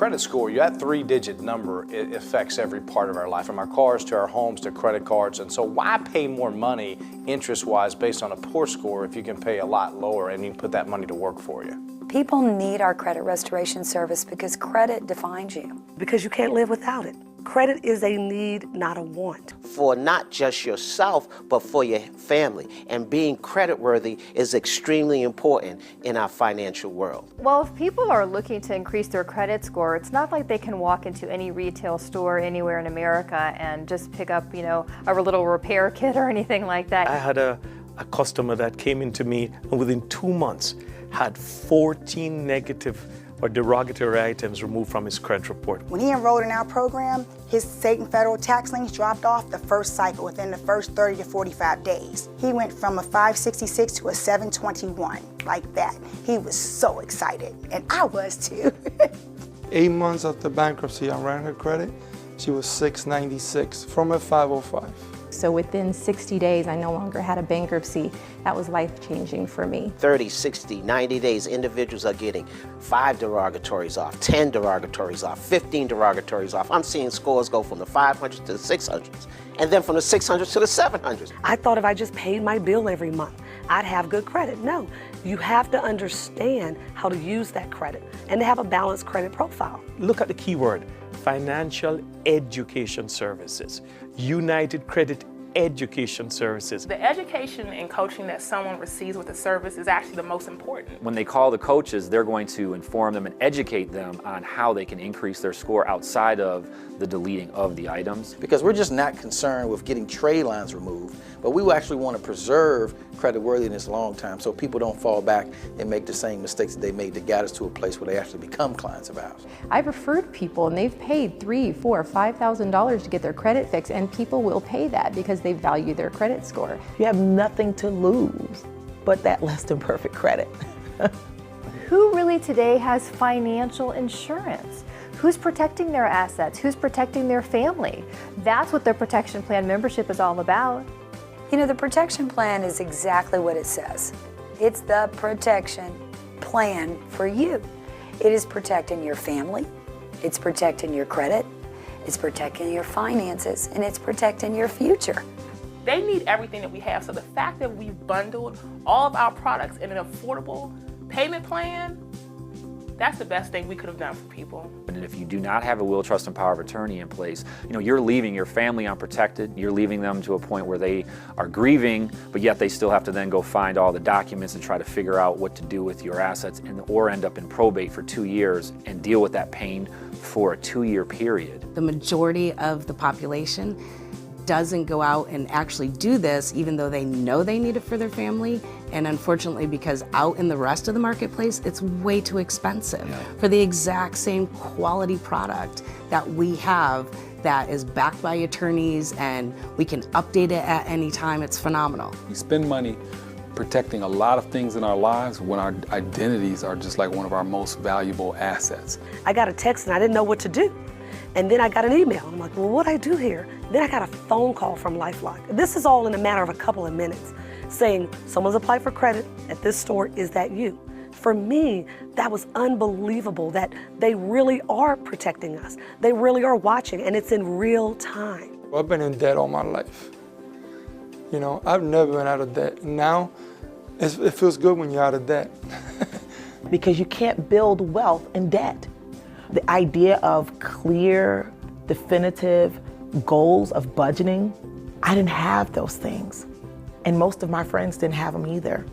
credit score, that 3-digit number, it affects every part of our life, from our cars to our homes to credit cards. And so why pay more money interest-wise based on a poor score if you can pay a lot lower and you can put that money to work for you? People need our credit restoration service because credit defines you. Because you can't live without it. Credit is a need, not a want. For not just yourself, but for your family. And being creditworthy is extremely important in our financial world. Well, if people are looking to increase their credit score, it's not like they can walk into any retail store anywhere in America and just pick up, a little repair kit or anything like that. I had a customer that came into me and within 2 months had 14 negative or derogatory items removed from his credit report. When he enrolled in our program, his state and federal tax liens dropped off the first cycle within the first 30 to 45 days. He went from a 566 to a 721, like that. He was so excited, and I was too. 8 months after bankruptcy, I ran her credit. She was 696 from a 505. So within 60 days, I no longer had a bankruptcy. That was life-changing for me. 30, 60, 90 days, individuals are getting 5 derogatories off, 10 derogatories off, 15 derogatories off. I'm seeing scores go from the 500s to the 600s, and then from the 600s to the 700s. I thought if I just paid my bill every month, I'd have good credit. No, you have to understand how to use that credit and to have a balanced credit profile. Look at the key word, financial education services. United Credit Education Services. The education and coaching that someone receives with the service is actually the most important. When they call the coaches, they're going to inform them and educate them on how they can increase their score outside of the deleting of the items. Because we're just not concerned with getting trade lines removed, but we actually want to preserve creditworthiness long time so people don't fall back and make the same mistakes that they made that got us to a place where they actually become clients of ours. I've referred people and they've paid $3,000, $4,000, $5,000 to get their credit fixed, and people will pay that because they value their credit score. You have nothing to lose but that less than perfect credit. Who really today has financial insurance? Who's protecting their assets? Who's protecting their family? That's what the protection plan membership is all about. The protection plan is exactly what it says. It's the protection plan for you. It is protecting your family, it's protecting your credit, it's protecting your finances, and it's protecting your future. They need everything that we have, so the fact that we've bundled all of our products in an affordable payment plan, that's the best thing we could have done for people. And if you do not have a will, trust, and power of attorney in place, you're leaving your family unprotected. You're leaving them to a point where they are grieving, but yet they still have to then go find all the documents and try to figure out what to do with your assets, or end up in probate for 2 years and deal with that pain for a 2-year period. The majority of the population doesn't go out and actually do this, even though they know they need it for their family. And unfortunately, because out in the rest of the marketplace, it's way too expensive for the exact same quality product that we have that is backed by attorneys and we can update it at any time. It's phenomenal. We spend money protecting a lot of things in our lives when our identities are just like one of our most valuable assets. I got a text and I didn't know what to do. And then I got an email. I'm like, well, what do I do here? Then I got a phone call from LifeLock. This is all in a matter of a couple of minutes, saying someone's applied for credit at this store. Is that you? For me, that was unbelievable that they really are protecting us. They really are watching, and it's in real time. I've been in debt all my life. I've never been out of debt. Now, it feels good when you're out of debt. Because you can't build wealth in debt. The idea of clear, definitive goals of budgeting, I didn't have those things. And most of my friends didn't have them either.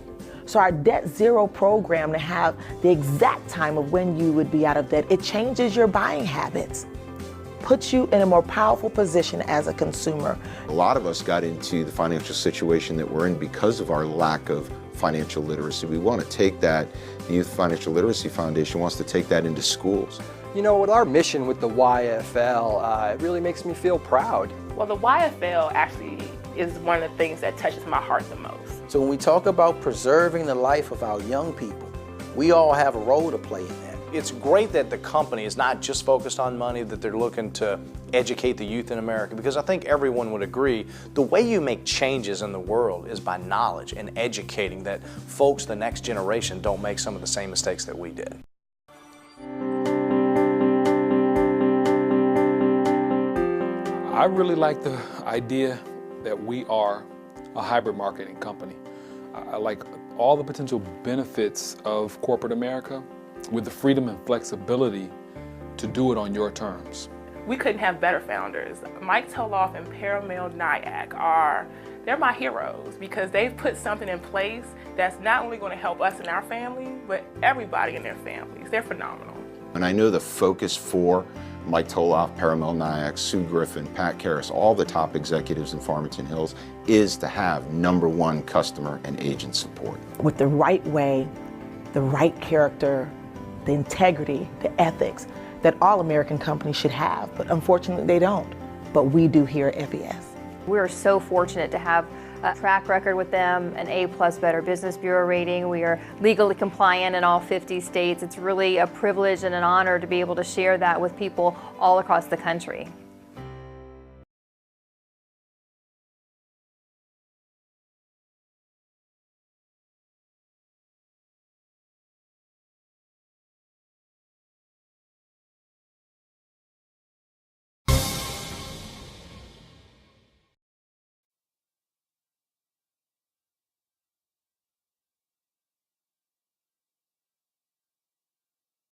So our Debt Zero program, to have the exact time of when you would be out of debt, it changes your buying habits, puts you in a more powerful position as a consumer. A lot of us got into the financial situation that we're in because of our lack of financial literacy. We want to take that, the Youth Financial Literacy Foundation wants to take that into schools. With our mission with the YFL, it really makes me feel proud. Well, the YFL actually is one of the things that touches my heart the most. So when we talk about preserving the life of our young people, we all have a role to play in that. It's great that the company is not just focused on money, that they're looking to educate the youth in America, because I think everyone would agree the way you make changes in the world is by knowledge and educating that folks, the next generation, don't make some of the same mistakes that we did. I really like the idea that we are a hybrid marketing company. I like all the potential benefits of corporate America with the freedom and flexibility to do it on your terms. We couldn't have better founders. Mike Toloff and Paramel Nyack they're my heroes because they've put something in place that's not only going to help us and our family, but everybody in their families. They're phenomenal. And I know the focus for Mike Toloff, Paramel Nyack, Sue Griffin, Pat Karras, all the top executives in Farmington Hills is to have #1 customer and agent support. With the right way, the right character, the integrity, the ethics that all American companies should have, but unfortunately they don't. But we do here at FES. We're so fortunate to have a track record with them, an A+ Better Business Bureau rating. We are legally compliant in all 50 states. It's really a privilege and an honor to be able to share that with people all across the country.